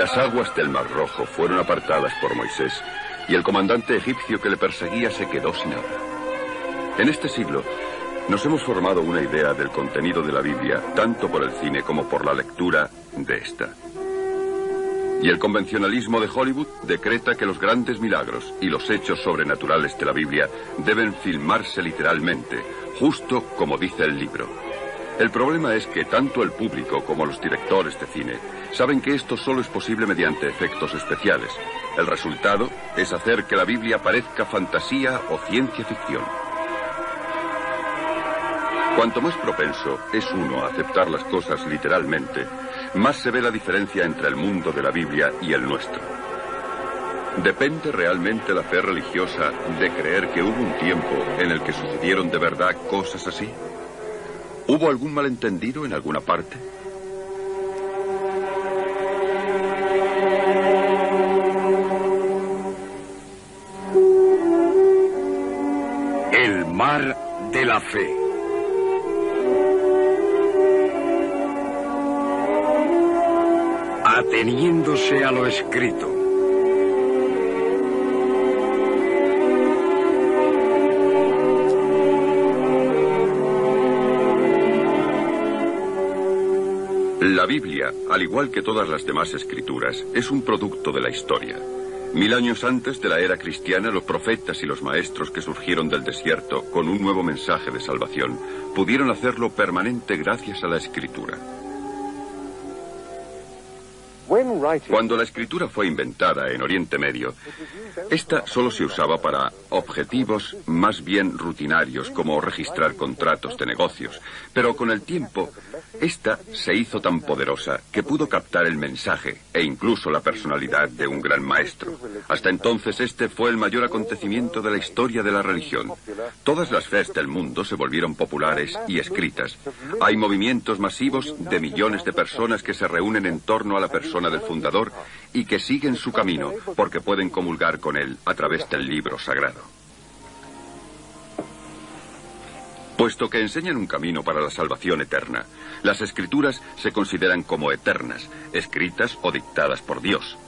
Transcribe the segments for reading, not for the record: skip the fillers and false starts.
Las aguas del Mar Rojo fueron apartadas por Moisés y el comandante egipcio que le perseguía se quedó sin agua. En este siglo nos hemos formado una idea del contenido de la Biblia, tanto por el cine como por la lectura de esta. Y el convencionalismo de Hollywood decreta que los grandes milagros y los hechos sobrenaturales de la Biblia deben filmarse literalmente, justo como dice el libro. El problema es que tanto el público como los directores de cine saben que esto solo es posible mediante efectos especiales. El resultado es hacer que la Biblia parezca fantasía o ciencia ficción. Cuanto más propenso es uno a aceptar las cosas literalmente, más se ve la diferencia entre el mundo de la Biblia y el nuestro. ¿Depende realmente la fe religiosa de creer que hubo un tiempo en el que sucedieron de verdad cosas así? ¿Hubo algún malentendido en alguna parte? El mar de la fe. Ateniéndose a lo escrito. La Biblia, al igual que todas las demás escrituras, es un producto de la historia. 1000 años antes de la era cristiana, los profetas y los maestros que surgieron del desierto con un nuevo mensaje de salvación pudieron hacerlo permanente gracias a la escritura. Cuando la escritura fue inventada en Oriente Medio, esta solo se usaba para objetivos más bien rutinarios, como registrar contratos de negocios. Pero con el tiempo, esta se hizo tan poderosa que pudo captar el mensaje e incluso la personalidad de un gran maestro. Hasta entonces, este fue el mayor acontecimiento de la historia de la religión. Todas las fes del mundo se volvieron populares y escritas. Hay movimientos masivos de millones de personas que se reúnen en torno a la persona del fundador y que siguen su camino porque pueden comulgar con él a través del libro sagrado. Puesto que enseñan un camino para la salvación eterna, las escrituras se consideran como eternas, escritas o dictadas por Dios.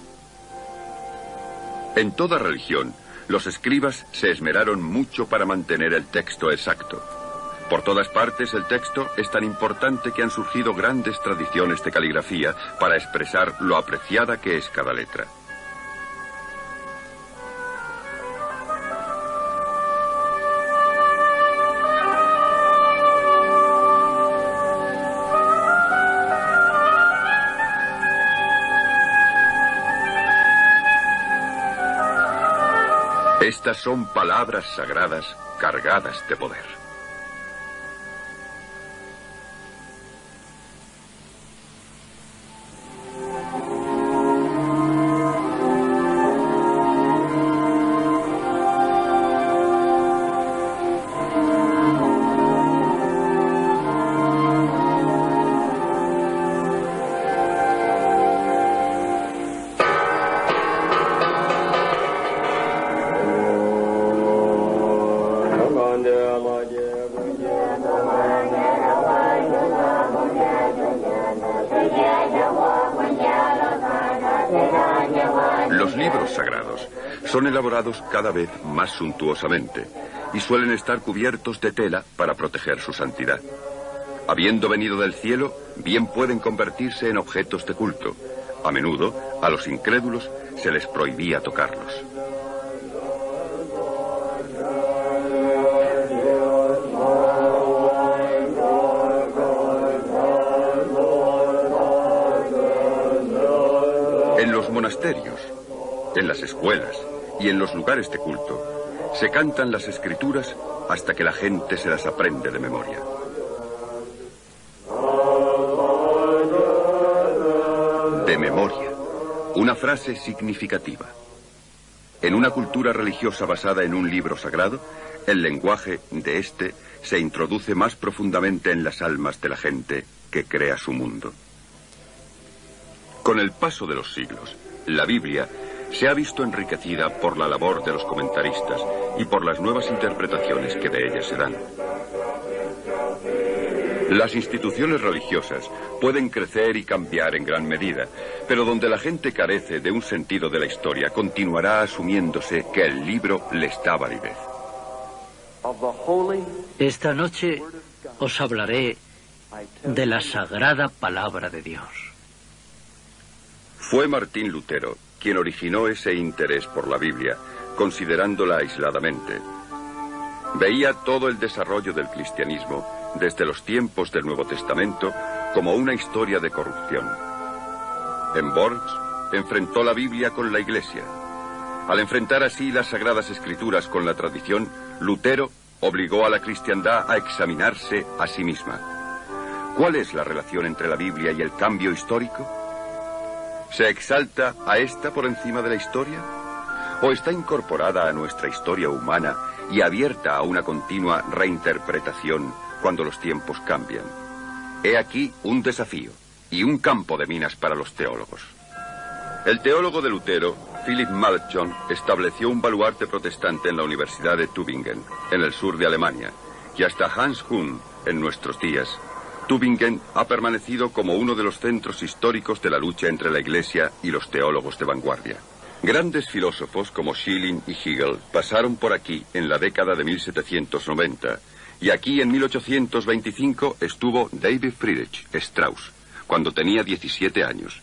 En toda religión, los escribas se esmeraron mucho para mantener el texto exacto. Por todas partes, el texto es tan importante que han surgido grandes tradiciones de caligrafía para expresar lo apreciada que es cada letra. Estas son palabras sagradas cargadas de poder. Los libros sagrados son elaborados cada vez más suntuosamente y suelen estar cubiertos de tela para proteger su santidad. Habiendo venido del cielo, bien pueden convertirse en objetos de culto. A menudo, a los incrédulos se les prohibía tocarlos. En los monasterios, en las escuelas y en los lugares de culto, Se cantan las escrituras hasta que la gente se las aprende de memoria. De memoria. Una frase significativa. En una cultura religiosa basada en un libro sagrado, el lenguaje de este se introduce más profundamente en las almas de la gente que crea su mundo. Con el paso de los siglos, la Biblia se ha visto enriquecida por la labor de los comentaristas y por las nuevas interpretaciones que de ella se dan. Las instituciones religiosas pueden crecer y cambiar en gran medida, pero donde la gente carece de un sentido de la historia, continuará asumiéndose que el libro les da validez. Esta noche os hablaré de la sagrada palabra de Dios. Fue Martín Lutero quien originó ese interés por la Biblia, considerándola aisladamente. Veía todo el desarrollo del cristianismo desde los tiempos del Nuevo Testamento como una historia de corrupción. En Worms enfrentó la Biblia con la Iglesia. Al enfrentar así las Sagradas Escrituras con la tradición, Lutero obligó a la cristiandad a examinarse a sí misma. ¿Cuál es la relación entre la Biblia y el cambio histórico? ¿Se exalta a esta por encima de la historia? ¿O está incorporada a nuestra historia humana y abierta a una continua reinterpretación cuando los tiempos cambian? He aquí un desafío y un campo de minas para los teólogos. El teólogo de Lutero, Philipp Melanchthon, estableció un baluarte protestante en la Universidad de Tübingen, en el sur de Alemania, y hasta Hans Küng, en nuestros días, Tübingen ha permanecido como uno de los centros históricos de la lucha entre la Iglesia y los teólogos de vanguardia. Grandes filósofos como Schelling y Hegel pasaron por aquí en la década de 1790, y aquí en 1825 estuvo David Friedrich Strauss, cuando tenía 17 años.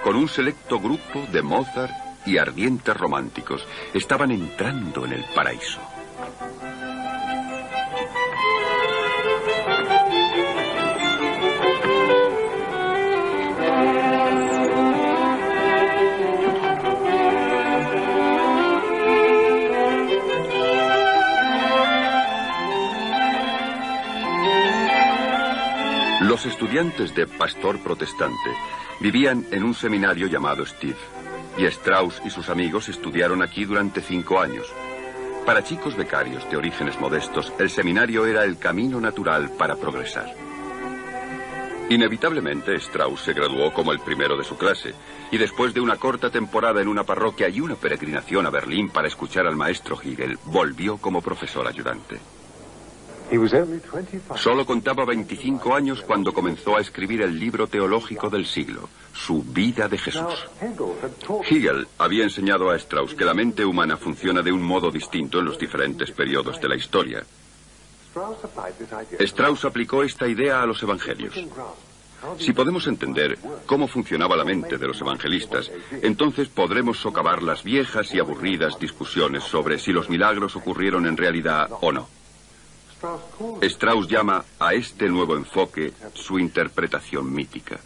Con un selecto grupo de Mozart y ardientes románticos, estaban entrando en el paraíso. Los estudiantes de Pastor Protestante vivían en un seminario llamado Steve, y Strauss y sus amigos estudiaron aquí durante 5 años. Para chicos becarios de orígenes modestos, el seminario era el camino natural para progresar. Inevitablemente, Strauss se graduó como el primero de su clase, y después de una corta temporada en una parroquia y una peregrinación a Berlín para escuchar al maestro Hegel, volvió como profesor ayudante. Solo contaba 25 años cuando comenzó a escribir el libro teológico del siglo, Su vida de Jesús. Hegel había enseñado a Strauss que la mente humana funciona de un modo distinto en los diferentes periodos de la historia. Strauss aplicó esta idea a los evangelios. Si podemos entender cómo funcionaba la mente de los evangelistas, entonces podremos socavar las viejas y aburridas discusiones sobre si los milagros ocurrieron en realidad o no. Strauss llama a este nuevo enfoque su interpretación mítica.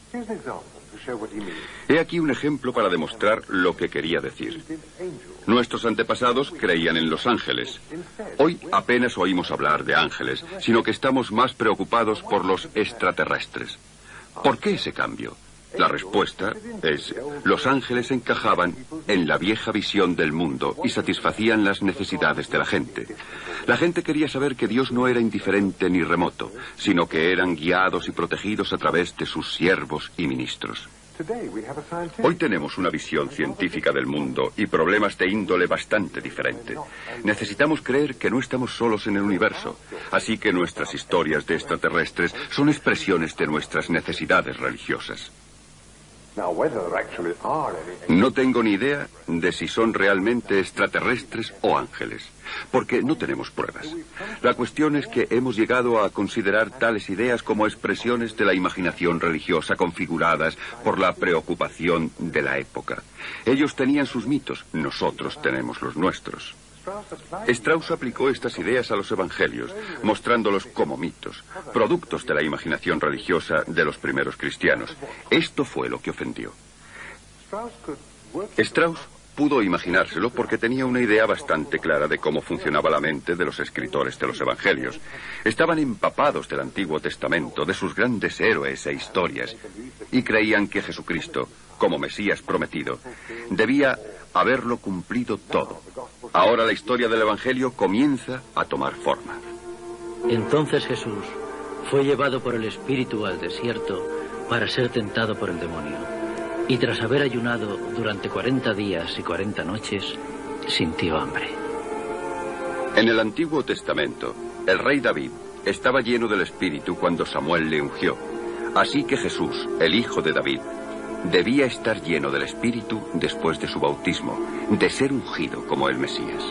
He aquí un ejemplo para demostrar lo que quería decir. Nuestros antepasados creían en los ángeles. Hoy apenas oímos hablar de ángeles, sino que estamos más preocupados por los extraterrestres. ¿Por qué ese cambio? La respuesta es: los ángeles encajaban en la vieja visión del mundo y satisfacían las necesidades de la gente. La gente quería saber que Dios no era indiferente ni remoto, sino que eran guiados y protegidos a través de sus siervos y ministros. Hoy tenemos una visión científica del mundo y problemas de índole bastante diferente. Necesitamos creer que no estamos solos en el universo, así que nuestras historias de extraterrestres son expresiones de nuestras necesidades religiosas. No tengo ni idea de si son realmente extraterrestres o ángeles, porque no tenemos pruebas. La cuestión es que hemos llegado a considerar tales ideas como expresiones de la imaginación religiosa configuradas por la preocupación de la época. Ellos tenían sus mitos, nosotros tenemos los nuestros. Strauss aplicó estas ideas a los evangelios, mostrándolos como mitos, productos de la imaginación religiosa de los primeros cristianos. Esto fue lo que ofendió. Strauss pudo imaginárselo porque tenía una idea bastante clara de cómo funcionaba la mente de los escritores de los evangelios. Estaban empapados del Antiguo Testamento, de sus grandes héroes e historias, y creían que Jesucristo, como Mesías prometido, debía haberlo cumplido todo. Ahora la historia del Evangelio comienza a tomar forma. Entonces Jesús fue llevado por el Espíritu al desierto para ser tentado por el demonio. Y tras haber ayunado durante 40 días y 40 noches, sintió hambre. En el Antiguo Testamento, el rey David estaba lleno del Espíritu cuando Samuel le ungió. Así que Jesús, el hijo de David, debía estar lleno del Espíritu después de su bautismo, de ser ungido como el Mesías.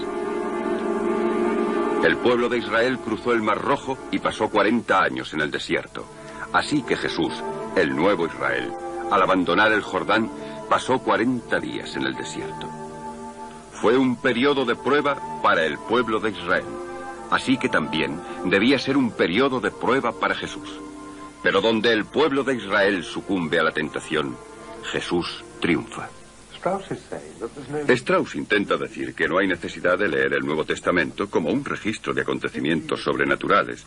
El pueblo de Israel cruzó el Mar Rojo y pasó 40 años en el desierto. Así que Jesús, el nuevo Israel, al abandonar el Jordán, pasó 40 días en el desierto. Fue un periodo de prueba para el pueblo de Israel. Así que también debía ser un periodo de prueba para Jesús. Pero donde el pueblo de Israel sucumbe a la tentación, Jesús triunfa. Strauss intenta decir que no hay necesidad de leer el Nuevo Testamento como un registro de acontecimientos sobrenaturales.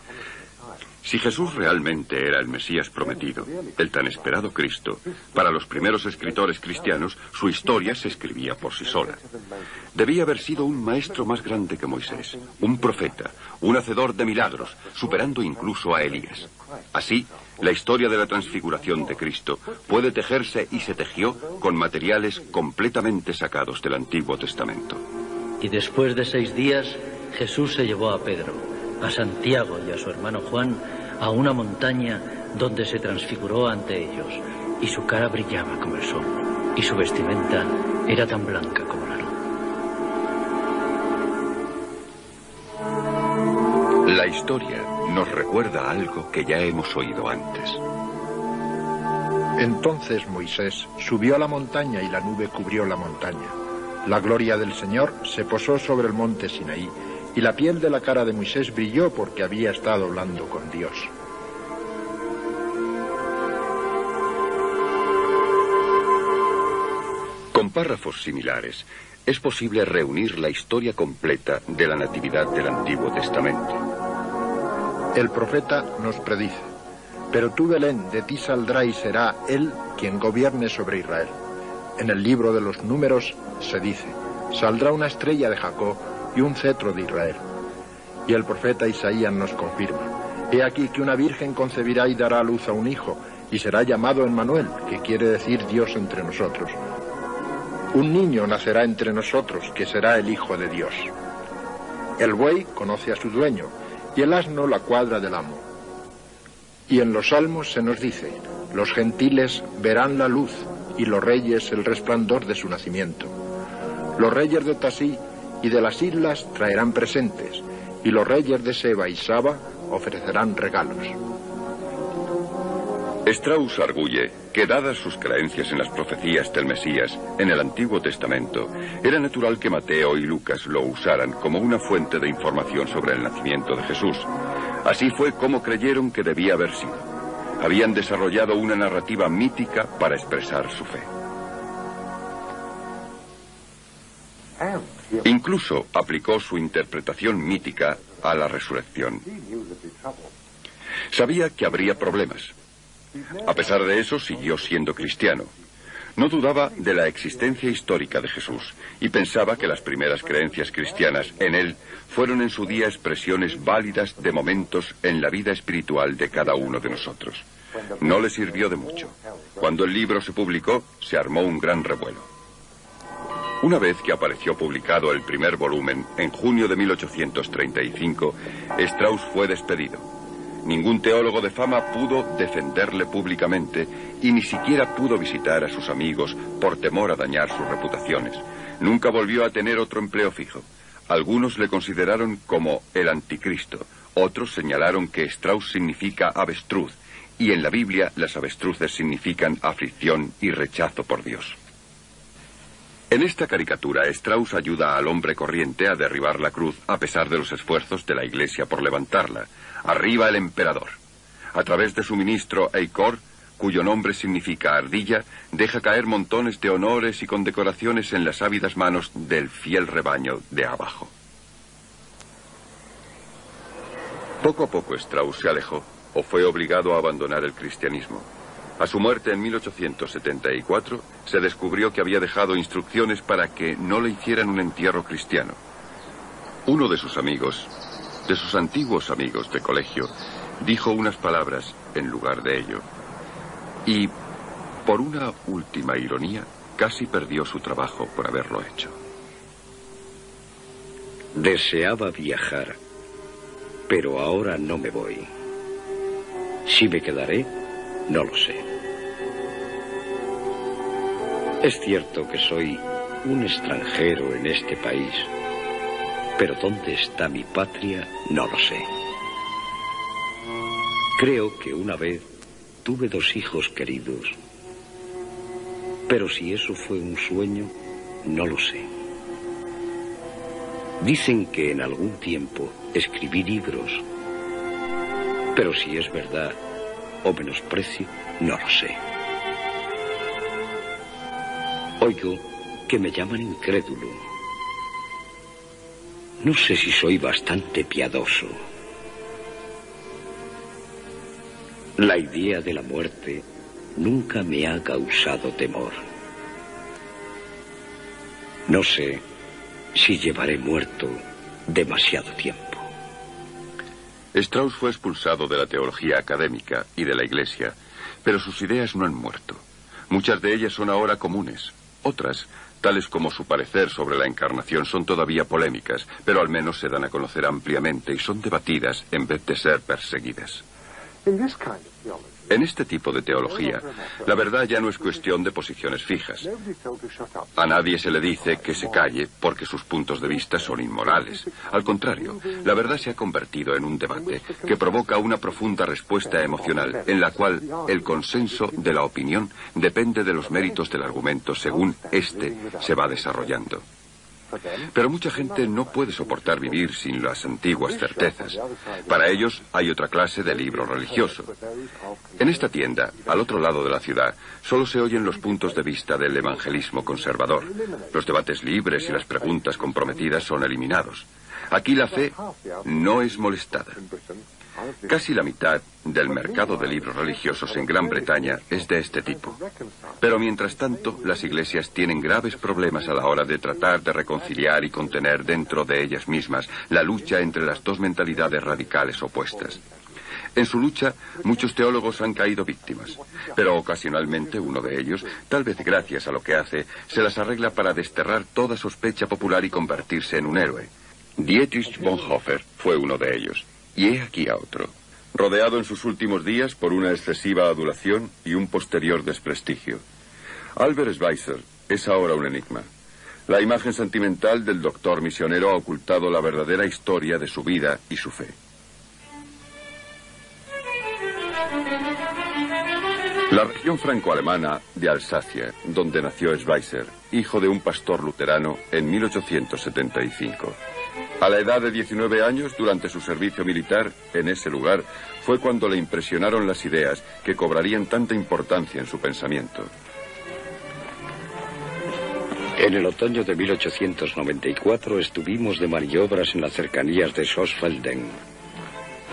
Si Jesús realmente era el Mesías prometido, el tan esperado Cristo, para los primeros escritores cristianos, su historia se escribía por sí sola. Debía haber sido un maestro más grande que Moisés, un profeta, un hacedor de milagros, superando incluso a Elías. Así, la historia de la transfiguración de Cristo puede tejerse y se tejió con materiales completamente sacados del Antiguo Testamento. Y después de 6 días, Jesús se llevó a Pedro, a Santiago y a su hermano Juan a una montaña donde se transfiguró ante ellos, y su cara brillaba como el sol, y su vestimenta era tan blanca como la luz. La historia nos recuerda algo que ya hemos oído antes. Entonces Moisés subió a la montaña y la nube cubrió la montaña. La gloria del Señor se posó sobre el monte Sinaí, y la piel de la cara de Moisés brilló porque había estado hablando con Dios. Con párrafos similares, es posible reunir la historia completa de la Natividad del Antiguo Testamento. El profeta nos predice: pero tú, Belén, de ti saldrá y será él quien gobierne sobre Israel. En el libro de los Números se dice: saldrá una estrella de Jacob y un cetro de Israel. Y el profeta Isaías nos confirma: he aquí que una virgen concebirá y dará a luz a un hijo, y será llamado Emmanuel, que quiere decir Dios entre nosotros. Un niño nacerá entre nosotros, que será el Hijo de Dios. El buey conoce a su dueño, y el asno la cuadra del amo. Y en los Salmos se nos dice: los gentiles verán la luz, y los reyes el resplandor de su nacimiento. Los reyes de Tasí y de las islas traerán presentes, y los reyes de Seba y Saba ofrecerán regalos. Strauss arguye que, dadas sus creencias en las profecías del Mesías en el Antiguo Testamento, era natural que Mateo y Lucas lo usaran como una fuente de información sobre el nacimiento de Jesús. Así fue como creyeron que debía haber sido. Habían desarrollado una narrativa mítica para expresar su fe. Incluso aplicó su interpretación mítica a la resurrección. Sabía que habría problemas. A pesar de eso, siguió siendo cristiano. No dudaba de la existencia histórica de Jesús y pensaba que las primeras creencias cristianas en él fueron en su día expresiones válidas de momentos en la vida espiritual de cada uno de nosotros. No le sirvió de mucho. Cuando el libro se publicó, se armó un gran revuelo. Una vez que apareció publicado el primer volumen, en junio de 1835, Strauss fue despedido. Ningún teólogo de fama pudo defenderle públicamente y ni siquiera pudo visitar a sus amigos por temor a dañar sus reputaciones. Nunca volvió a tener otro empleo fijo. Algunos le consideraron como el anticristo. Otros señalaron que Strauss significa avestruz, y en la Biblia las avestruces significan aflicción y rechazo por Dios. En esta caricatura, Strauss ayuda al hombre corriente a derribar la cruz a pesar de los esfuerzos de la Iglesia por levantarla. Arriba el emperador. A través de su ministro Eikor, cuyo nombre significa ardilla, deja caer montones de honores y condecoraciones en las ávidas manos del fiel rebaño de abajo. Poco a poco Strauss se alejó o fue obligado a abandonar el cristianismo. A su muerte en 1874 se descubrió que había dejado instrucciones para que no le hicieran un entierro cristiano. Uno de sus amigos, de sus antiguos amigos de colegio, dijo unas palabras en lugar de ello. Y, por una última ironía, casi perdió su trabajo por haberlo hecho. Deseaba viajar, pero ahora no me voy. Si me quedaré, no lo sé. Es cierto que soy un extranjero en este país, pero ¿dónde está mi patria? No lo sé. Creo que una vez tuve 2 hijos queridos, pero si eso fue un sueño, no lo sé. Dicen que en algún tiempo escribí libros, pero si es verdad o menosprecio, no lo sé. Oigo que me llaman incrédulo. No sé si soy bastante piadoso. La idea de la muerte nunca me ha causado temor. No sé si llevaré muerto demasiado tiempo. Strauss fue expulsado de la teología académica y de la Iglesia, pero sus ideas no han muerto. Muchas de ellas son ahora comunes. Otras, tales como su parecer sobre la encarnación, son todavía polémicas, pero al menos se dan a conocer ampliamente y son debatidas en vez de ser perseguidas. En este tipo de teología, la verdad ya no es cuestión de posiciones fijas. A nadie se le dice que se calle porque sus puntos de vista son inmorales. Al contrario, la verdad se ha convertido en un debate que provoca una profunda respuesta emocional, en la cual el consenso de la opinión depende de los méritos del argumento según éste se va desarrollando. Pero mucha gente no puede soportar vivir sin las antiguas certezas. Para ellos hay otra clase de libro religioso. En esta tienda, al otro lado de la ciudad, solo se oyen los puntos de vista del evangelismo conservador. Los debates libres y las preguntas comprometidas son eliminados. Aquí la fe no es molestada. Casi la mitad del mercado de libros religiosos en Gran Bretaña es de este tipo. Pero mientras tanto, las iglesias tienen graves problemas a la hora de tratar de reconciliar y contener dentro de ellas mismas la lucha entre las 2 mentalidades radicales opuestas. En su lucha, muchos teólogos han caído víctimas, pero ocasionalmente uno de ellos, tal vez gracias a lo que hace, se las arregla para desterrar toda sospecha popular y convertirse en un héroe. Dietrich Bonhoeffer fue uno de ellos. Y he aquí a otro, rodeado en sus últimos días por una excesiva adulación y un posterior desprestigio. Albert Schweitzer es ahora un enigma. La imagen sentimental del doctor misionero ha ocultado la verdadera historia de su vida y su fe. La región franco-alemana de Alsacia, donde nació Schweitzer, hijo de un pastor luterano en 1875. A la edad de 19 años, durante su servicio militar en ese lugar, fue cuando le impresionaron las ideas que cobrarían tanta importancia en su pensamiento. En el otoño de 1894 estuvimos de maniobras en las cercanías de Sosfelden.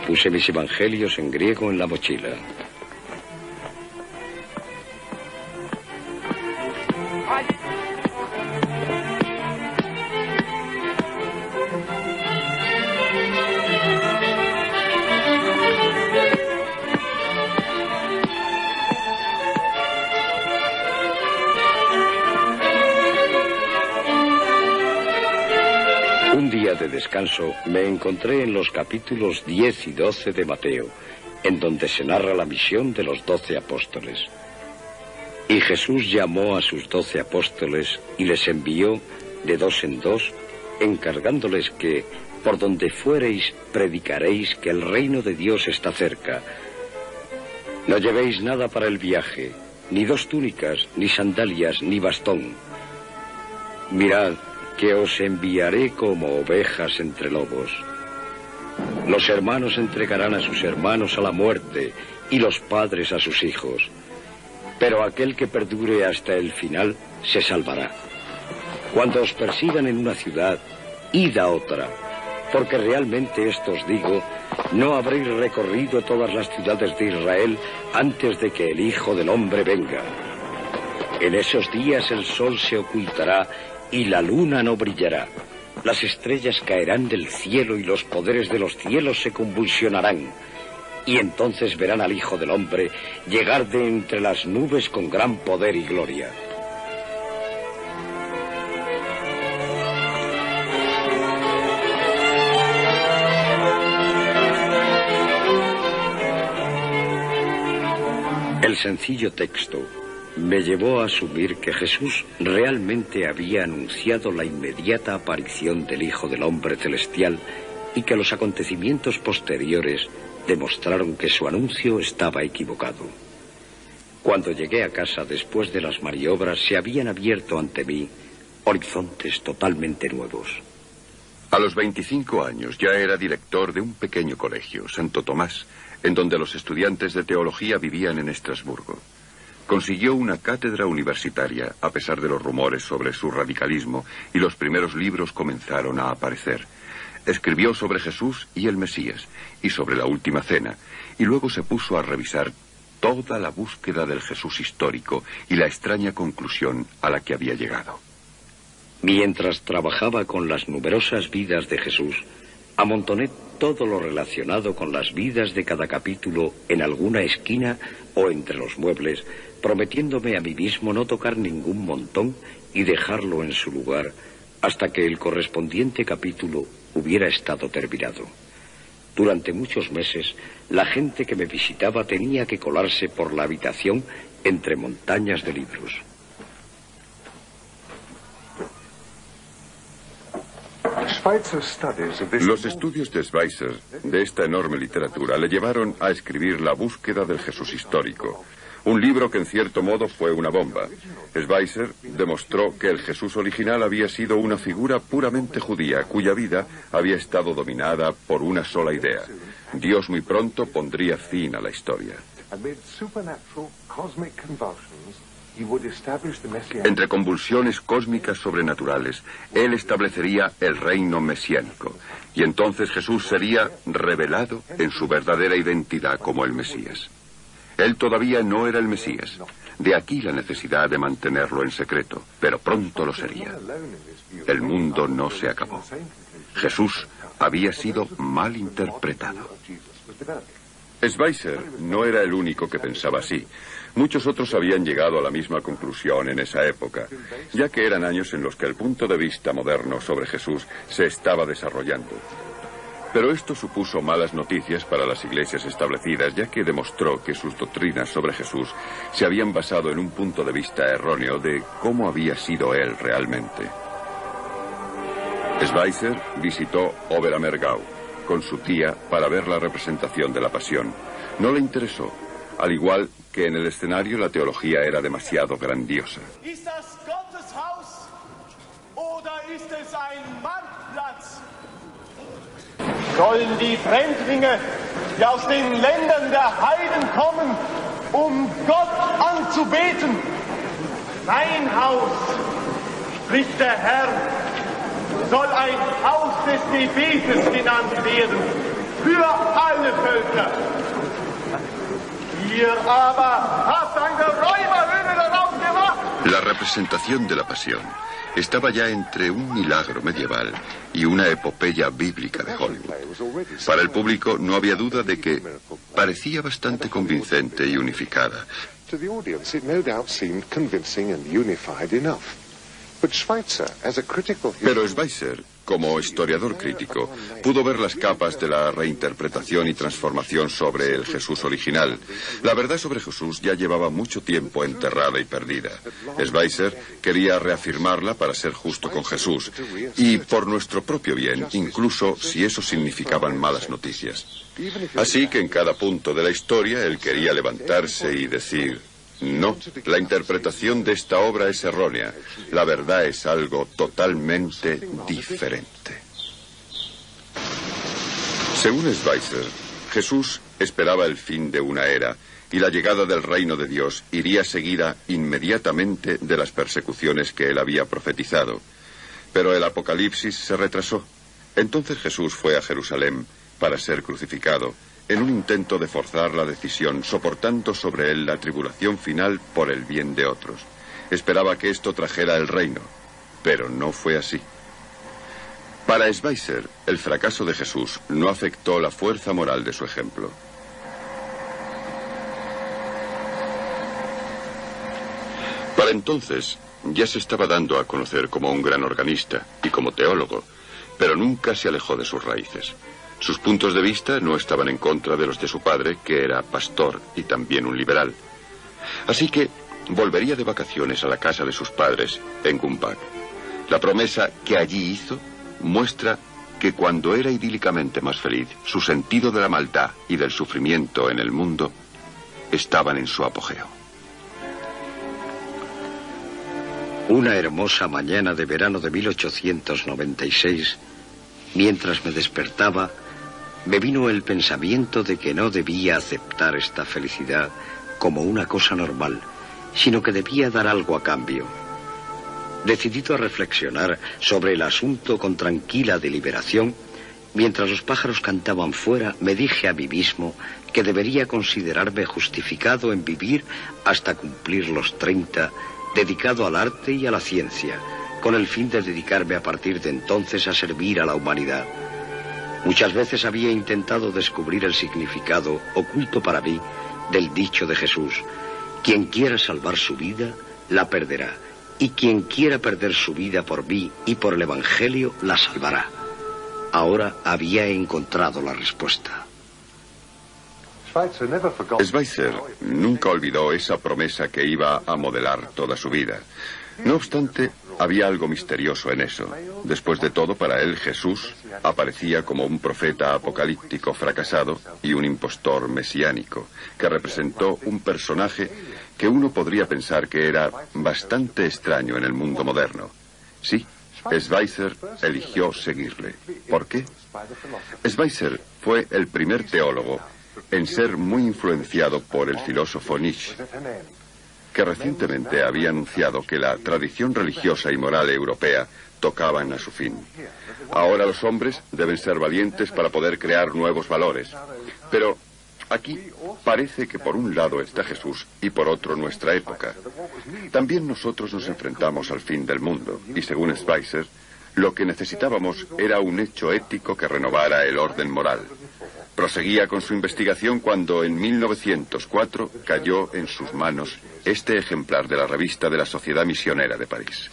Puse mis evangelios en griego en la mochila. De descanso, me encontré en los capítulos 10 y 12 de Mateo, en donde se narra la misión de los 12 apóstoles. Y Jesús llamó a sus 12 apóstoles y les envió de 2 en 2, encargándoles que, por donde fuereis, predicaréis que el reino de Dios está cerca. No llevéis nada para el viaje, ni 2 túnicas, ni sandalias, ni bastón. Mirad, que os enviaré como ovejas entre lobos. Los hermanos entregarán a sus hermanos a la muerte, y los padres a sus hijos. pero aquel que perdure hasta el final se salvará. Cuando os persigan en una ciudad, id a otra, porque realmente esto os digo, no habréis recorrido todas las ciudades de Israel antes de que el Hijo del Hombre venga. En esos días el sol se ocultará y la luna no brillará. Las estrellas caerán del cielo y los poderes de los cielos se convulsionarán. Y entonces verán al Hijo del Hombre llegar de entre las nubes con gran poder y gloria. El sencillo texto me llevó a asumir que Jesús realmente había anunciado la inmediata aparición del Hijo del Hombre celestial y que los acontecimientos posteriores demostraron que su anuncio estaba equivocado. Cuando llegué a casa después de las maniobras, se habían abierto ante mí horizontes totalmente nuevos. A los 25 años ya era director de un pequeño colegio, Santo Tomás, en donde los estudiantes de teología vivían en Estrasburgo. Consiguió una cátedra universitaria, a pesar de los rumores sobre su radicalismo, y los primeros libros comenzaron a aparecer. Escribió sobre Jesús y el Mesías, y sobre la Última Cena, y luego se puso a revisar toda la búsqueda del Jesús histórico y la extraña conclusión a la que había llegado. Mientras trabajaba con las numerosas vidas de Jesús, amontoné todo lo relacionado con las vidas de cada capítulo en alguna esquina o entre los muebles, prometiéndome a mí mismo no tocar ningún montón y dejarlo en su lugar hasta que el correspondiente capítulo hubiera estado terminado. Durante muchos meses, la gente que me visitaba tenía que colarse por la habitación entre montañas de libros. Los estudios de Schweitzer de esta enorme literatura le llevaron a escribir La búsqueda del Jesús histórico, un libro que en cierto modo fue una bomba. Schweitzer demostró que el Jesús original había sido una figura puramente judía, cuya vida había estado dominada por una sola idea. Dios muy pronto pondría fin a la historia. Entre convulsiones cósmicas sobrenaturales, él establecería el reino mesiánico, y entonces Jesús sería revelado en su verdadera identidad como el Mesías. Él todavía no era el Mesías, de aquí la necesidad de mantenerlo en secreto, pero pronto lo sería. El mundo no se acabó. Jesús había sido mal interpretado. Schweitzer no era el único que pensaba así. Muchos otros habían llegado a la misma conclusión en esa época, ya que eran años en los que el punto de vista moderno sobre Jesús se estaba desarrollando. Pero esto supuso malas noticias para las iglesias establecidas, ya que demostró que sus doctrinas sobre Jesús se habían basado en un punto de vista erróneo de cómo había sido él realmente. Schweitzer visitó Oberammergau con su tía para ver la representación de la Pasión. No le interesó, al igual que en el escenario la teología era demasiado grandiosa. ¿Es das Gotteshaus oder ist es ein Marktplatz? Sollen die Fremdlinge, die aus den Ländern der Heiden kommen, Gott anzubeten? Mein Haus, spricht der Herr, soll ein Haus des Gebetes genannt werden, für alle Völker. Ihr aber habt eine Räuberhöhle darauf gemacht. La representación de la Pasión estaba ya entre un milagro medieval y una epopeya bíblica de Hollywood. Para el público no había duda de que parecía bastante convincente y unificada. Pero Schweitzer, como historiador crítico, pudo ver las capas de la reinterpretación y transformación sobre el Jesús original. La verdad sobre Jesús ya llevaba mucho tiempo enterrada y perdida. Schweitzer quería reafirmarla para ser justo con Jesús, y por nuestro propio bien, incluso si eso significaban malas noticias. Así que en cada punto de la historia él quería levantarse y decir: no, la interpretación de esta obra es errónea. La verdad es algo totalmente diferente. Según Schweitzer, Jesús esperaba el fin de una era y la llegada del reino de Dios iría seguida inmediatamente de las persecuciones que él había profetizado. Pero el apocalipsis se retrasó. Entonces Jesús fue a Jerusalén para ser crucificado, en un intento de forzar la decisión, soportando sobre él la tribulación final por el bien de otros. Esperaba que esto trajera el reino, pero no fue así. Para Schweitzer, el fracaso de Jesús no afectó la fuerza moral de su ejemplo. Para entonces, ya se estaba dando a conocer como un gran organista y como teólogo, pero nunca se alejó de sus raíces. Sus puntos de vista no estaban en contra de los de su padre, que era pastor y también un liberal. Así que volvería de vacaciones a la casa de sus padres, en Gumbach. La promesa que allí hizo muestra que cuando era idílicamente más feliz, su sentido de la maldad y del sufrimiento en el mundo estaban en su apogeo. Una hermosa mañana de verano de 1896, mientras me despertaba, me vino el pensamiento de que no debía aceptar esta felicidad como una cosa normal, sino que debía dar algo a cambio. Decidido a reflexionar sobre el asunto con tranquila deliberación, mientras los pájaros cantaban fuera, me dije a mí mismo que debería considerarme justificado en vivir hasta cumplir los 30, dedicado al arte y a la ciencia, con el fin de dedicarme a partir de entonces a servir a la humanidad. Muchas veces había intentado descubrir el significado, oculto para mí, del dicho de Jesús: quien quiera salvar su vida, la perderá, y quien quiera perder su vida por mí y por el Evangelio, la salvará. Ahora había encontrado la respuesta. Schweitzer nunca olvidó esa promesa que iba a modelar toda su vida. No obstante, había algo misterioso en eso. Después de todo, para él Jesús aparecía como un profeta apocalíptico fracasado y un impostor mesiánico, que representó un personaje que uno podría pensar que era bastante extraño en el mundo moderno. Sí, Schweitzer eligió seguirle. ¿Por qué? Schweitzer fue el primer teólogo en ser muy influenciado por el filósofo Nietzsche, que recientemente había anunciado que la tradición religiosa y moral europea tocaban a su fin. Ahora los hombres deben ser valientes para poder crear nuevos valores. Pero aquí parece que por un lado está Jesús y por otro nuestra época. También nosotros nos enfrentamos al fin del mundo, y según Schweitzer, lo que necesitábamos era un hecho ético que renovara el orden moral. Proseguía con su investigación cuando en 1904 cayó en sus manos este ejemplar de la revista de la Sociedad Misionera de París.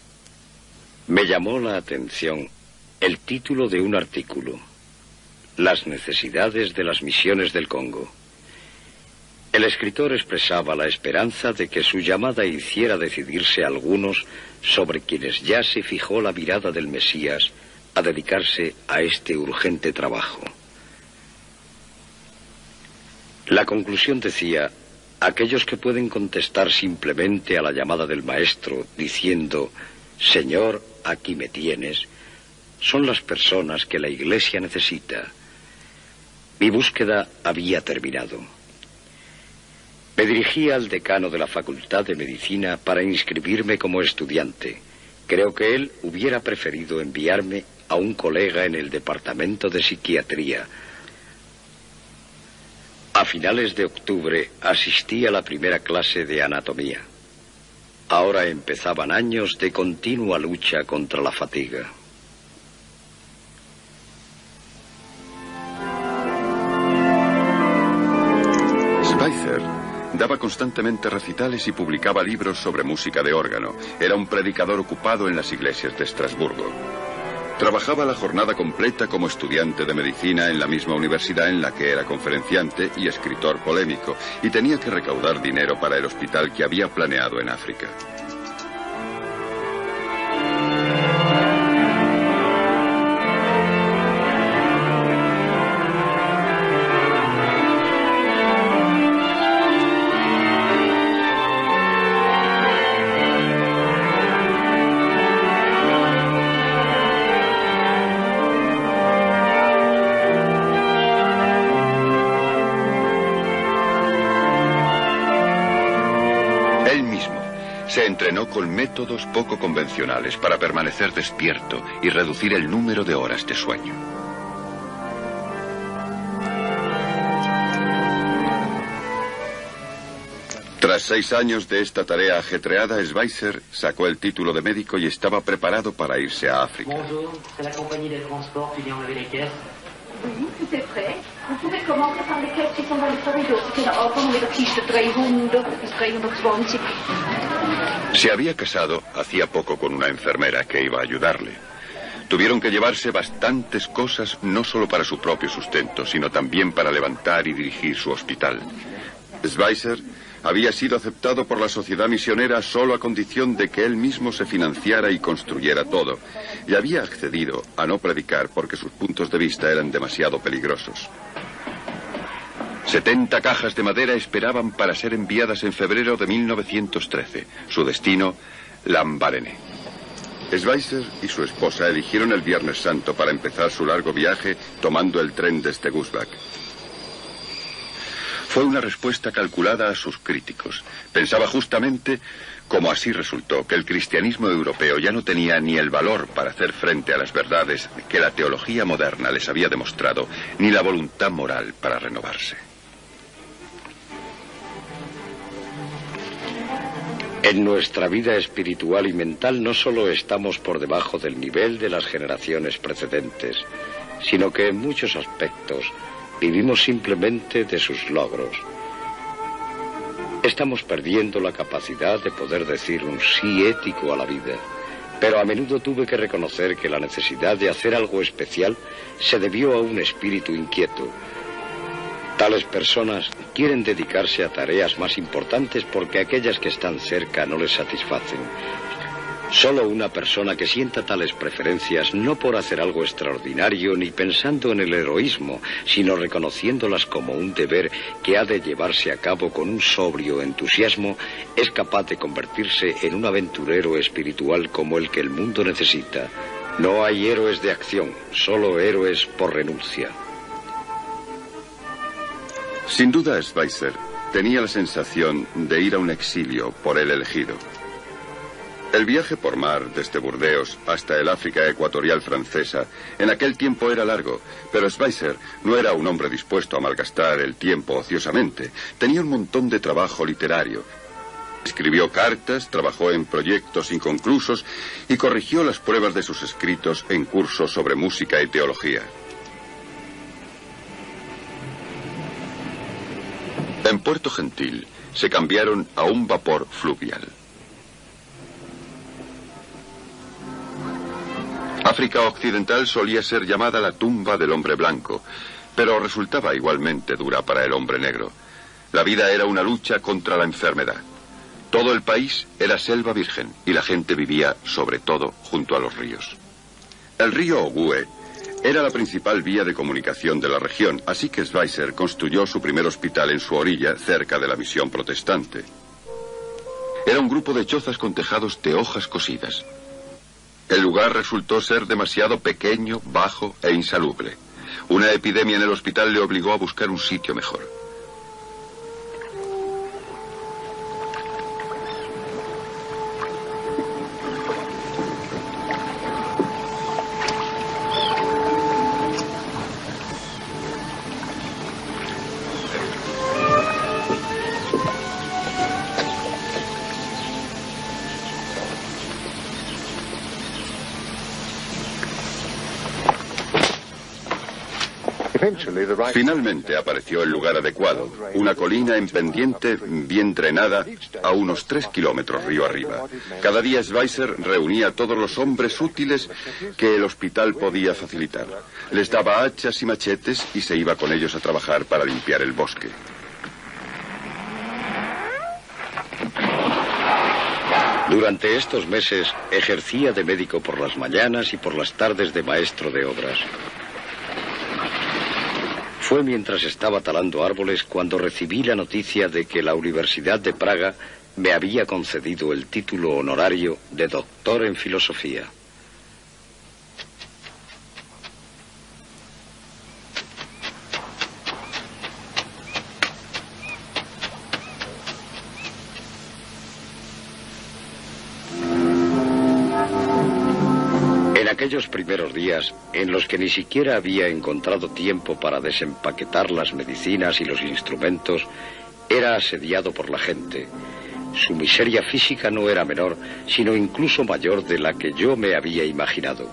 Me llamó la atención el título de un artículo: Las necesidades de las misiones del Congo. El escritor expresaba la esperanza de que su llamada hiciera decidirse a algunos sobre quienes ya se fijó la mirada del Mesías a dedicarse a este urgente trabajo. La conclusión decía: aquellos que pueden contestar simplemente a la llamada del Maestro diciendo: Señor, aquí me tienes, son las personas que la Iglesia necesita. Mi búsqueda había terminado. Me dirigí al decano de la Facultad de Medicina para inscribirme como estudiante. Creo que él hubiera preferido enviarme a un colega en el departamento de psiquiatría. A finales de octubre asistí a la primera clase de anatomía. Ahora empezaban años de continua lucha contra la fatiga. Schweitzer daba constantemente recitales y publicaba libros sobre música de órgano. Era un predicador ocupado en las iglesias de Estrasburgo. Trabajaba la jornada completa como estudiante de medicina en la misma universidad en la que era conferenciante y escritor polémico, y tenía que recaudar dinero para el hospital que había planeado en África. Se entrenó con métodos poco convencionales para permanecer despierto y reducir el número de horas de sueño. Tras 6 años de esta tarea ajetreada, Schweitzer sacó el título de médico y estaba preparado para irse a África. Oui, tout est prêt. Vous pouvez commencer par les caisses qui sont dans le corridor. C'est la Ordnung mit der Kiste 300 bis 320. Se había casado hacía poco con una enfermera que iba a ayudarle. Tuvieron que llevarse bastantes cosas, no solo para su propio sustento, sino también para levantar y dirigir su hospital. Schweitzer había sido aceptado por la sociedad misionera solo a condición de que él mismo se financiara y construyera todo, y había accedido a no predicar porque sus puntos de vista eran demasiado peligrosos. 70 cajas de madera esperaban para ser enviadas en febrero de 1913. Su destino, Lambaréné. Schweitzer y su esposa eligieron el Viernes Santo para empezar su largo viaje tomando el tren desde Gusbach. Fue una respuesta calculada a sus críticos. Pensaba justamente, como así resultó, que el cristianismo europeo ya no tenía ni el valor para hacer frente a las verdades que la teología moderna les había demostrado, ni la voluntad moral para renovarse. En nuestra vida espiritual y mental no solo estamos por debajo del nivel de las generaciones precedentes, sino que en muchos aspectos vivimos simplemente de sus logros. Estamos perdiendo la capacidad de poder decir un sí ético a la vida, pero a menudo tuve que reconocer que la necesidad de hacer algo especial se debió a un espíritu inquieto. Tales personas quieren dedicarse a tareas más importantes porque aquellas que están cerca no les satisfacen. Solo una persona que sienta tales preferencias, no por hacer algo extraordinario ni pensando en el heroísmo, sino reconociéndolas como un deber que ha de llevarse a cabo con un sobrio entusiasmo, es capaz de convertirse en un aventurero espiritual como el que el mundo necesita. No hay héroes de acción, solo héroes por renuncia. Sin duda, Schweitzer tenía la sensación de ir a un exilio por él elegido. El viaje por mar desde Burdeos hasta el África ecuatorial francesa en aquel tiempo era largo, pero Schweitzer no era un hombre dispuesto a malgastar el tiempo ociosamente. Tenía un montón de trabajo literario. Escribió cartas, trabajó en proyectos inconclusos y corrigió las pruebas de sus escritos en cursos sobre música y teología. En Puerto Gentil se cambiaron a un vapor fluvial. África Occidental solía ser llamada la tumba del hombre blanco, pero resultaba igualmente dura para el hombre negro. La vida era una lucha contra la enfermedad. Todo el país era selva virgen y la gente vivía, sobre todo, junto a los ríos. El río Ogue era la principal vía de comunicación de la región, así que Schweitzer construyó su primer hospital en su orilla, cerca de la misión protestante. Era un grupo de chozas con tejados de hojas cosidas. El lugar resultó ser demasiado pequeño, bajo e insalubre. Una epidemia en el hospital le obligó a buscar un sitio mejor. Finalmente apareció el lugar adecuado, una colina en pendiente bien drenada a unos 3 kilómetros río arriba. Cada día Schweitzer reunía a todos los hombres útiles que el hospital podía facilitar. Les daba hachas y machetes y se iba con ellos a trabajar para limpiar el bosque. Durante estos meses ejercía de médico por las mañanas y por las tardes de maestro de obras. Fue mientras estaba talando árboles cuando recibí la noticia de que la Universidad de Praga me había concedido el título honorario de doctor en filosofía. aquellos primeros días, en los que ni siquiera había encontrado tiempo para desempaquetar las medicinas y los instrumentos, era asediado por la gente. Su miseria física no era menor, sino incluso mayor de la que yo me había imaginado.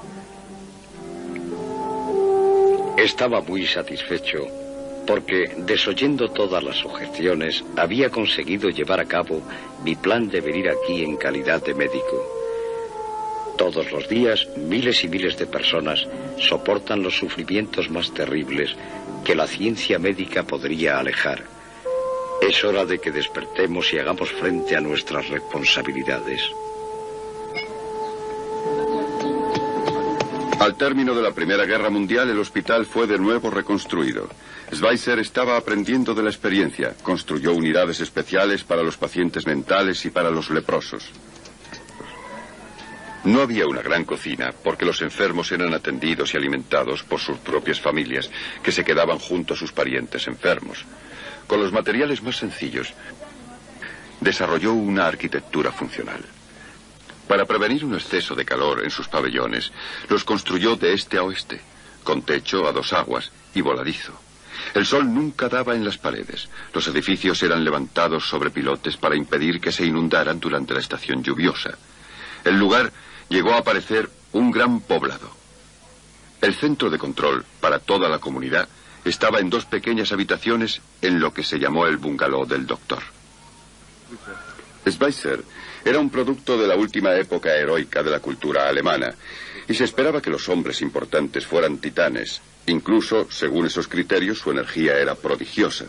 Estaba muy satisfecho porque, desoyendo todas las objeciones, había conseguido llevar a cabo mi plan de venir aquí en calidad de médico. Todos los días, miles y miles de personas soportan los sufrimientos más terribles que la ciencia médica podría alejar. Es hora de que despertemos y hagamos frente a nuestras responsabilidades. Al término de la Primera Guerra Mundial, el hospital fue de nuevo reconstruido. Schweitzer estaba aprendiendo de la experiencia. Construyó unidades especiales para los pacientes mentales y para los leprosos. No había una gran cocina, porque los enfermos eran atendidos y alimentados por sus propias familias, que se quedaban junto a sus parientes enfermos. Con los materiales más sencillos, desarrolló una arquitectura funcional. Para prevenir un exceso de calor en sus pabellones, los construyó de este a oeste, con techo a 2 aguas y voladizo. El sol nunca daba en las paredes. Los edificios eran levantados sobre pilotes para impedir que se inundaran durante la estación lluviosa. El lugar llegó a parecer un gran poblado. El centro de control para toda la comunidad estaba en 2 pequeñas habitaciones en lo que se llamó el bungalow del doctor. Schweitzer era un producto de la última época heroica de la cultura alemana, y se esperaba que los hombres importantes fueran titanes. Incluso, según esos criterios, su energía era prodigiosa.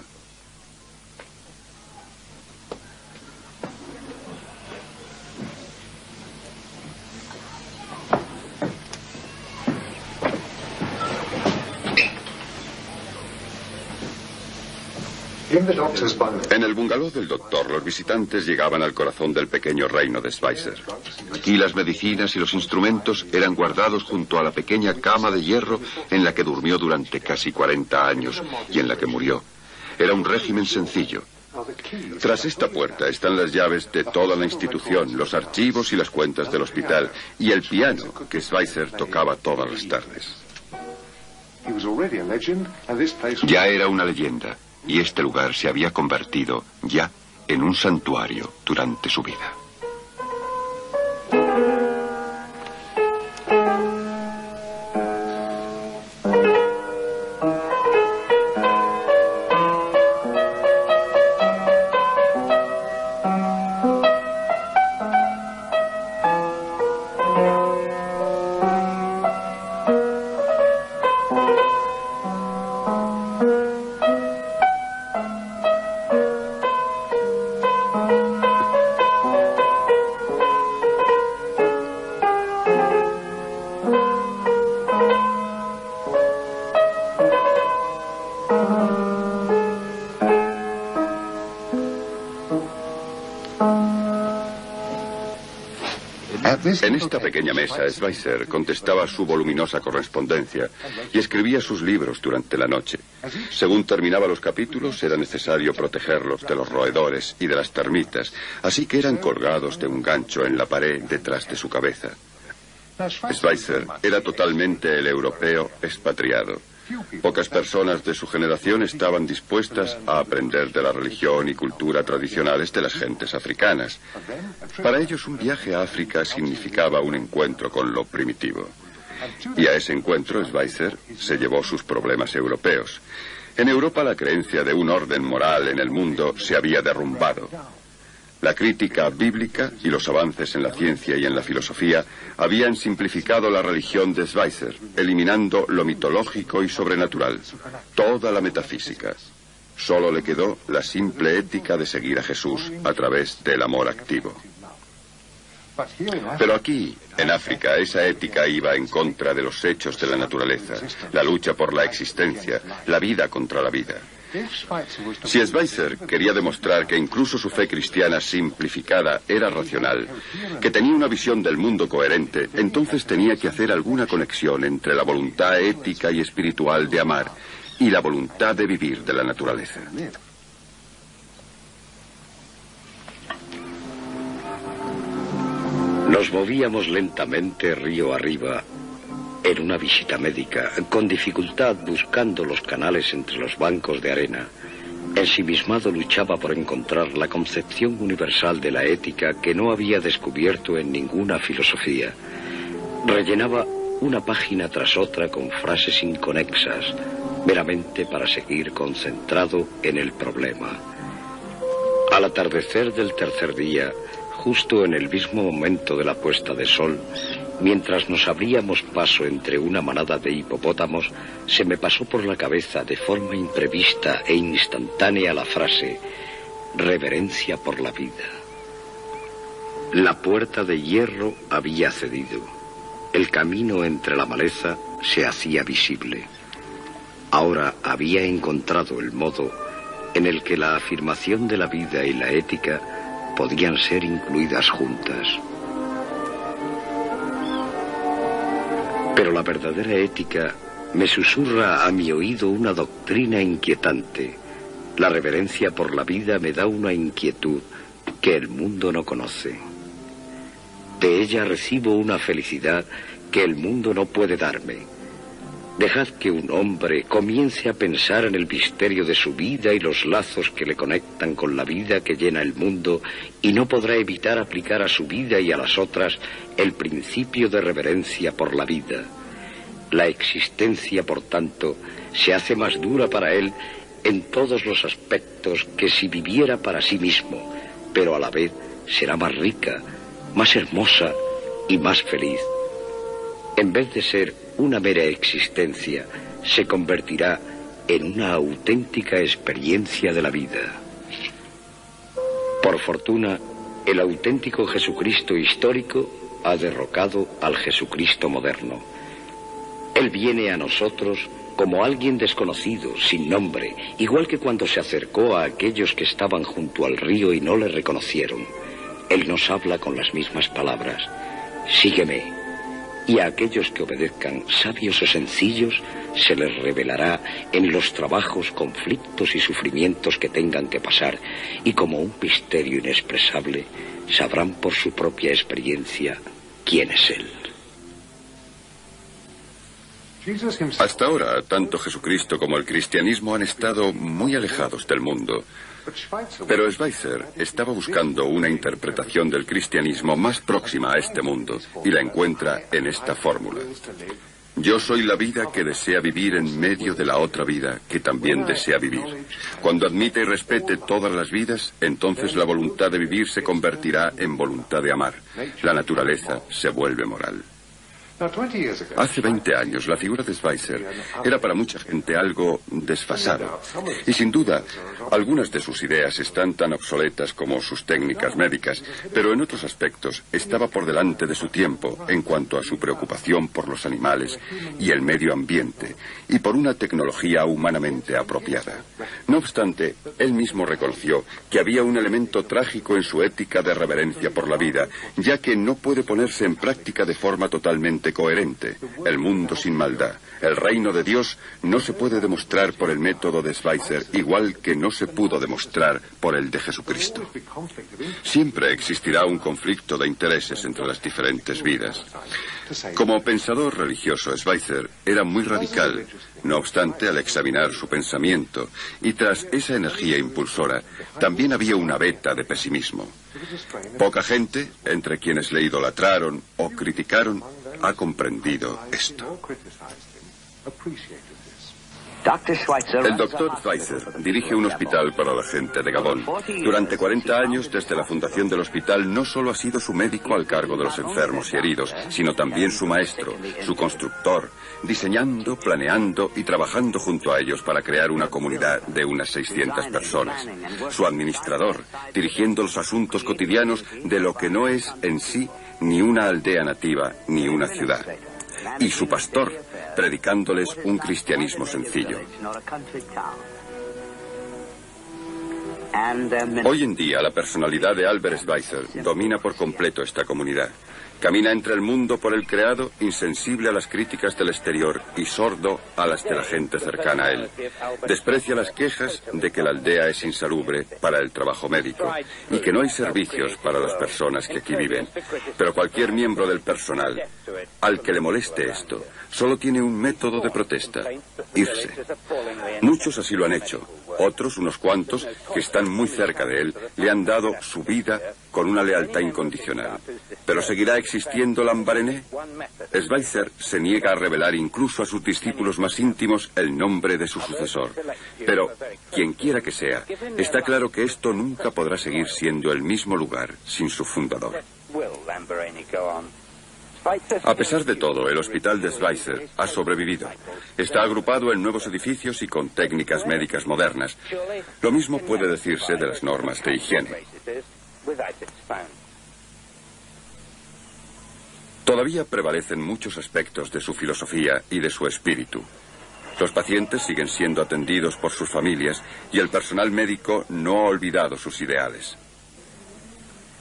En el bungalow del doctor, los visitantes llegaban al corazón del pequeño reino de Schweitzer. Aquí las medicinas y los instrumentos eran guardados junto a la pequeña cama de hierro en la que durmió durante casi 40 años y en la que murió. Era un régimen sencillo. Tras esta puerta están las llaves de toda la institución, los archivos y las cuentas del hospital, y el piano que Schweitzer tocaba todas las tardes. Ya era una leyenda. Y este lugar se había convertido ya en un santuario durante su vida. En esta pequeña mesa, Schweitzer contestaba su voluminosa correspondencia y escribía sus libros durante la noche. Según terminaba los capítulos, era necesario protegerlos de los roedores y de las termitas, así que eran colgados de un gancho en la pared detrás de su cabeza. Schweitzer era totalmente el europeo expatriado. Pocas personas de su generación estaban dispuestas a aprender de la religión y cultura tradicionales de las gentes africanas. Para ellos, un viaje a África significaba un encuentro con lo primitivo. Y a ese encuentro, Schweitzer se llevó sus problemas europeos. En Europa, la creencia de un orden moral en el mundo se había derrumbado. La crítica bíblica y los avances en la ciencia y en la filosofía habían simplificado la religión de Schweitzer, eliminando lo mitológico y sobrenatural, toda la metafísica. Solo le quedó la simple ética de seguir a Jesús a través del amor activo. Pero aquí, en África, esa ética iba en contra de los hechos de la naturaleza, la lucha por la existencia, la vida contra la vida. Si Schweitzer quería demostrar que incluso su fe cristiana simplificada era racional, que tenía una visión del mundo coherente, entonces tenía que hacer alguna conexión entre la voluntad ética y espiritual de amar y la voluntad de vivir de la naturaleza. Nos movíamos lentamente río arriba En una visita médica, con dificultad buscando los canales entre los bancos de arena, ensimismado luchaba por encontrar la concepción universal de la ética que no había descubierto en ninguna filosofía. Rellenaba una página tras otra con frases inconexas, meramente para seguir concentrado en el problema. Al atardecer del tercer día, justo en el mismo momento de la puesta de sol, mientras nos abríamos paso entre una manada de hipopótamos, se me pasó por la cabeza de forma imprevista e instantánea la frase: reverencia por la vida. La puerta de hierro había cedido. El camino entre la maleza se hacía visible. Ahora había encontrado el modo en el que la afirmación de la vida y la ética podían ser incluidas juntas. Pero la verdadera ética me susurra a mi oído una doctrina inquietante. La reverencia por la vida me da una inquietud que el mundo no conoce. De ella recibo una felicidad que el mundo no puede darme. Dejad que un hombre comience a pensar en el misterio de su vida y los lazos que le conectan con la vida que llena el mundo, y no podrá evitar aplicar a su vida y a las otras el principio de reverencia por la vida. La existencia, por tanto, se hace más dura para él en todos los aspectos que si viviera para sí mismo, pero a la vez será más rica, más hermosa y más feliz. En vez de ser una mera existencia, se convertirá en una auténtica experiencia de la vida. Por fortuna, el auténtico Jesucristo histórico ha derrocado al Jesucristo moderno. Él viene a nosotros como alguien desconocido, sin nombre, igual que cuando se acercó a aquellos que estaban junto al río y no le reconocieron. Él nos habla con las mismas palabras: sígueme. Y a aquellos que obedezcan, sabios o sencillos, se les revelará en los trabajos, conflictos y sufrimientos que tengan que pasar, y como un misterio inexpresable, sabrán por su propia experiencia quién es Él. Hasta ahora, tanto Jesucristo como el cristianismo han estado muy alejados del mundo. Pero Schweitzer estaba buscando una interpretación del cristianismo más próxima a este mundo, y la encuentra en esta fórmula: yo soy la vida que desea vivir en medio de la otra vida que también desea vivir. Cuando admite y respete todas las vidas, entonces la voluntad de vivir se convertirá en voluntad de amar. La naturaleza se vuelve moral. Hace 20 años, la figura de Schweitzer era para mucha gente algo desfasada. Y sin duda, algunas de sus ideas están tan obsoletas como sus técnicas médicas, pero en otros aspectos estaba por delante de su tiempo en cuanto a su preocupación por los animales y el medio ambiente, y por una tecnología humanamente apropiada. No obstante, él mismo reconoció que había un elemento trágico en su ética de reverencia por la vida, ya que no puede ponerse en práctica de forma totalmente coherente. El mundo sin maldad, el reino de Dios, no se puede demostrar por el método de Schweitzer, igual que no se pudo demostrar por el de Jesucristo. Siempre existirá un conflicto de intereses entre las diferentes vidas. Como pensador religioso, Schweitzer era muy radical. No obstante, al examinar su pensamiento, y tras esa energía impulsora, también había una veta de pesimismo. Poca gente, entre quienes le idolatraron o criticaron, ha comprendido esto. El doctor Schweitzer dirige un hospital para la gente de Gabón. Durante 40 años, desde la fundación del hospital, no solo ha sido su médico al cargo de los enfermos y heridos, sino también su maestro, su constructor, diseñando, planeando y trabajando junto a ellos para crear una comunidad de unas 600 personas. Su administrador, dirigiendo los asuntos cotidianos de lo que no es en sí ni una aldea nativa ni una ciudad. Y su pastor, predicándoles un cristianismo sencillo. Hoy en día, la personalidad de Albert Schweitzer domina por completo esta comunidad. Camina entre el mundo por el creado, insensible a las críticas del exterior y sordo a las de la gente cercana a él. Desprecia las quejas de que la aldea es insalubre para el trabajo médico y que no hay servicios para las personas que aquí viven. Pero cualquier miembro del personal al que le moleste esto solo tiene un método de protesta: irse. Muchos así lo han hecho. Otros, unos cuantos, que están muy cerca de él, le han dado su vida con una lealtad incondicional. ¿Pero seguirá existiendo Lambaréné? Schweitzer se niega a revelar incluso a sus discípulos más íntimos el nombre de su sucesor. Pero, quien quiera que sea, está claro que esto nunca podrá seguir siendo el mismo lugar sin su fundador. A pesar de todo, el hospital de Schweitzer ha sobrevivido. Está agrupado en nuevos edificios y con técnicas médicas modernas. Lo mismo puede decirse de las normas de higiene. Todavía prevalecen muchos aspectos de su filosofía y de su espíritu. Los pacientes siguen siendo atendidos por sus familias y el personal médico no ha olvidado sus ideales.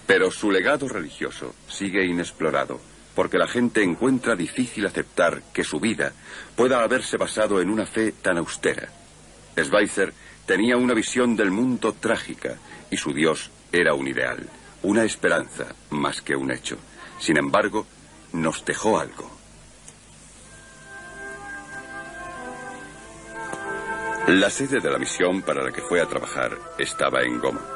Pero su legado religioso sigue inexplorado, porque la gente encuentra difícil aceptar que su vida pueda haberse basado en una fe tan austera. Schweitzer tenía una visión del mundo trágica y su Dios era un ideal, una esperanza más que un hecho. Sin embargo, nos dejó algo. La sede de la misión para la que fue a trabajar estaba en Goma.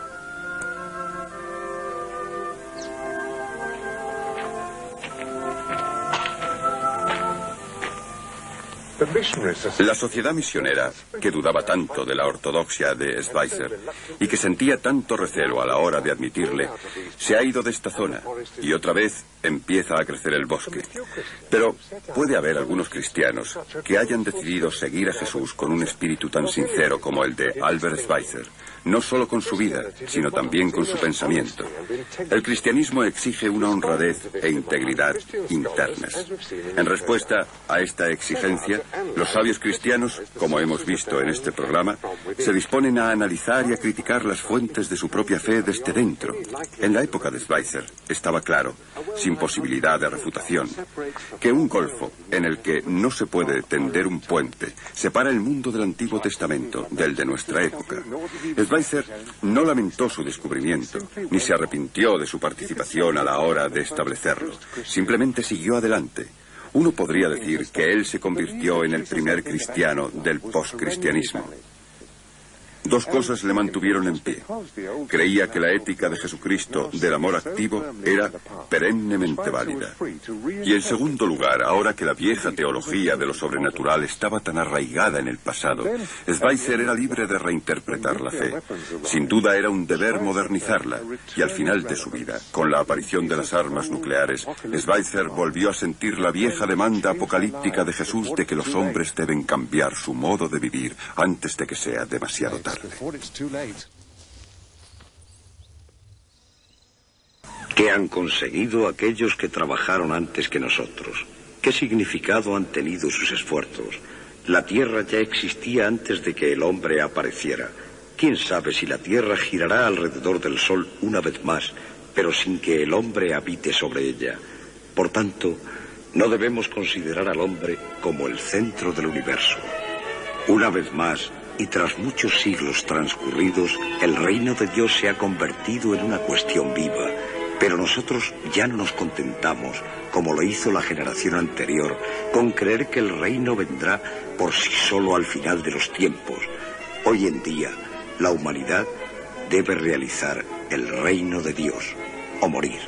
La sociedad misionera, que dudaba tanto de la ortodoxia de Schweitzer y que sentía tanto recelo a la hora de admitirle, se ha ido de esta zona y otra vez empieza a crecer el bosque. Pero puede haber algunos cristianos que hayan decidido seguir a Jesús con un espíritu tan sincero como el de Albert Schweitzer, no solo con su vida, sino también con su pensamiento. El cristianismo exige una honradez e integridad internas. En respuesta a esta exigencia, los sabios cristianos, como hemos visto en este programa, se disponen a analizar y a criticar las fuentes de su propia fe desde dentro. En la época de Schweitzer estaba claro, sin posibilidad de refutación, que un golfo en el que no se puede tender un puente separa el mundo del Antiguo Testamento del de nuestra época. Schweitzer no lamentó su descubrimiento, ni se arrepintió de su participación a la hora de establecerlo. Simplemente siguió adelante. Uno podría decir que él se convirtió en el primer cristiano del postcristianismo. Dos cosas le mantuvieron en pie. Creía que la ética de Jesucristo del amor activo era perennemente válida. Y en segundo lugar, ahora que la vieja teología de lo sobrenatural estaba tan arraigada en el pasado, Schweitzer era libre de reinterpretar la fe. Sin duda era un deber modernizarla. Y al final de su vida, con la aparición de las armas nucleares, Schweitzer volvió a sentir la vieja demanda apocalíptica de Jesús de que los hombres deben cambiar su modo de vivir antes de que sea demasiado tarde. ¿Qué han conseguido aquellos que trabajaron antes que nosotros? ¿Qué significado han tenido sus esfuerzos? La Tierra ya existía antes de que el hombre apareciera. ¿Quién sabe si la Tierra girará alrededor del Sol una vez más, pero sin que el hombre habite sobre ella? Por tanto, no debemos considerar al hombre como el centro del universo. Una vez más, y tras muchos siglos transcurridos, el reino de Dios se ha convertido en una cuestión viva. Pero nosotros ya no nos contentamos, como lo hizo la generación anterior, con creer que el reino vendrá por sí solo al final de los tiempos. Hoy en día, la humanidad debe realizar el reino de Dios o morir.